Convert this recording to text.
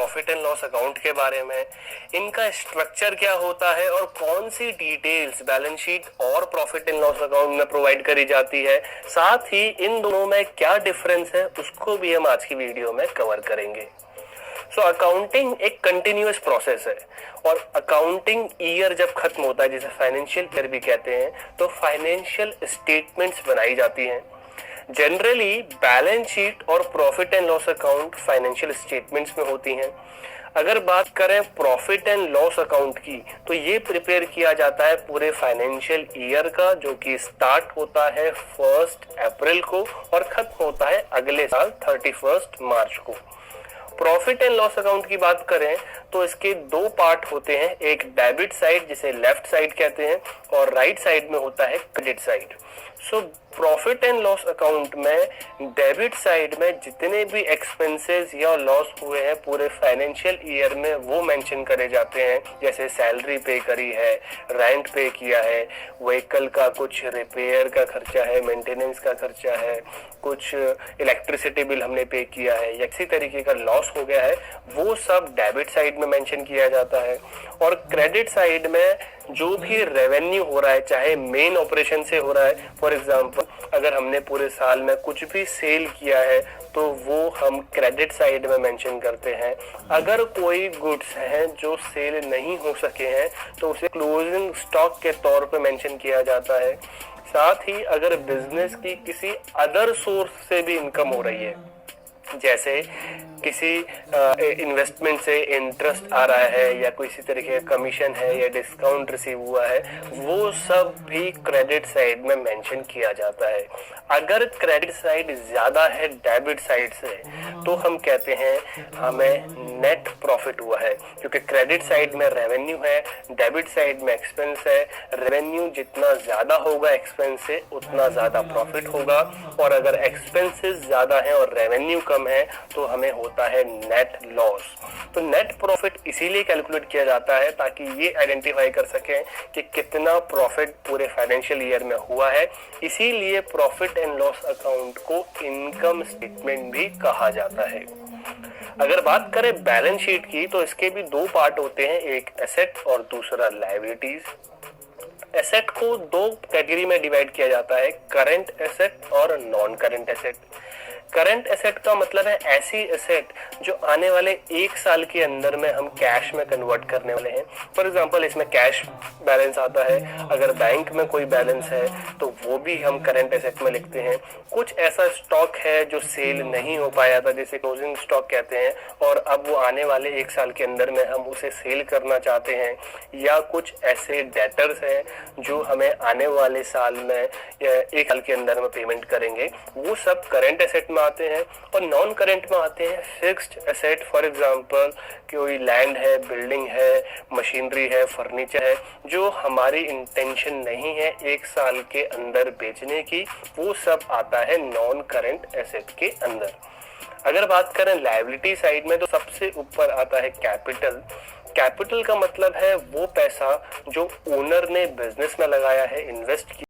Profit and loss account के बारे में, इनका स्ट्रक्चर क्या होता है और कौन सी डिटेल्स बैलेंस शीट और प्रॉफिट एंड लॉस अकाउंट में प्रोवाइड करी जाती है, साथ ही इन दोनों में क्या डिफरेंस है उसको भी हम आज की वीडियो में कवर करेंगे। अकाउंटिंग एक कंटिन्यूअस प्रोसेस है और अकाउंटिंग ईयर जब खत्म होता है, जिसे फाइनेंशियल ईयर भी कहते हैं, तो फाइनेंशियल स्टेटमेंट्स बनाई जाती हैं। जनरली बैलेंस शीट और profit and loss account financial statements में होती हैं। अगर बात करें प्रॉफिट एंड लॉस अकाउंट की, तो ये प्रिपेयर किया जाता है पूरे फाइनेंशियल ईयर का, जो कि स्टार्ट होता है 1 अप्रैल को और खत्म होता है अगले साल 31 मार्च को। प्रॉफिट एंड लॉस अकाउंट की बात करें तो इसके दो पार्ट होते हैं, एक डेबिट साइड जिसे लेफ्ट साइड कहते हैं और राइट साइड में होता है credit side. Profit and loss account में डेबिट साइड में जितने भी एक्सपेंसेस या लॉस हुए हैं पूरे फाइनेंशियल ईयर में वो मेंशन करे जाते हैं, जैसे सैलरी पे करी है, रेंट पे किया है, व्हीकल का कुछ रिपेयर का खर्चा है, मेंटेनेंस का खर्चा है, कुछ इलेक्ट्रिसिटी बिल हमने पे किया है या किसी तरीके का लॉस हो गया है, वो सब डेबिट साइड में मेंशन किया जाता है। और क्रेडिट साइड में जो भी रेवेन्यू हो रहा है, चाहे मेन ऑपरेशन से हो रहा है, फॉर एग्जांपल अगर हमने पूरे साल में कुछ भी सेल किया है तो वो हम क्रेडिट साइड में मेंशन करते हैं। अगर कोई गुड्स हैं जो सेल नहीं हो सके हैं तो उसे क्लोजिंग स्टॉक के तौर पे मेंशन किया जाता है। साथ ही अगर बिजनेस की किसी अदर सोर्स से भी इनकम हो रही है, जैसे किसी इन्वेस्टमेंट से इंटरेस्ट आ रहा है या किसी तरीके का कमीशन है या डिस्काउंट रिसीव हुआ है, वो सब भी क्रेडिट साइड में मेंशन किया जाता है। अगर क्रेडिट साइड ज्यादा है डेबिट साइड से तो हम कहते हैं हमें नेट प्रॉफिट हुआ है, क्योंकि क्रेडिट साइड में रेवेन्यू है, डेबिट साइड में एक्सपेंस है। रेवेन्यू जितना ज्यादा होगा एक्सपेंस से उतना ज्यादा प्रॉफिट होगा, और अगर एक्सपेंसेस ज्यादा है और रेवेन्यू कम है तो हमें होता है नेट लॉस। तो नेट प्रॉफिट इसीलिए कैलकुलेट किया जाता है ताकि ये आइडेंटिफाई कर सकें कि कितना प्रॉफिट पूरे फाइनेंशियल ईयर में हुआ है। इसीलिए प्रॉफिट एंड लॉस अकाउंट को इनकम स्टेटमेंट भी कहा जाता है। अगर बात करें बैलेंस शीट की तो इसके भी दो पार्ट होते हैं, एक एसेट और दूसरा लायबिलिटीज। एसेट को दो कैटेगरी में डिवाइड किया जाता है, करंट एसेट और non current asset. Current asset का मतलब है ऐसी एसेट जो आने वाले 1 साल के अंदर में हम कैश में कन्वर्ट करने वाले हैं। फॉर एग्जांपल इसमें कैश बैलेंस आता है, अगर बैंक में कोई बैलेंस है तो वो भी हम करंट एसेट में लिखते हैं। कुछ ऐसा स्टॉक है जो सेल नहीं हो पाया था, जैसे क्लोजिंग स्टॉक कहते हैं, और अब वो आने वाले 1 साल के अंदर में हम उसे सेल करना चाहते हैं। या कुछ ऐसे डेटर्स हैं जो हमें आने वाले साल में या 1 साल के अंदर में पेमेंट करेंगे, वो सब करंट एसेट में आते हैं। और नॉन करंट में आते हैं फिक्स्ड एसेट, फॉर एग्जांपल कोई लैंड है, बिल्डिंग है, मशीनरी है, फर्नीचर है, जो हमारी इंटेंशन नहीं है 1 साल के अंदर बेचने की, वो सब आता है नॉन करंट एसेट के अंदर। अगर बात करें लायबिलिटी साइड में तो सबसे ऊपर आता है कैपिटल। कैपिटल का मतलब है वो पैसा जो ओनर ने बिजनेस में लगाया है, इन्वेस्ट किया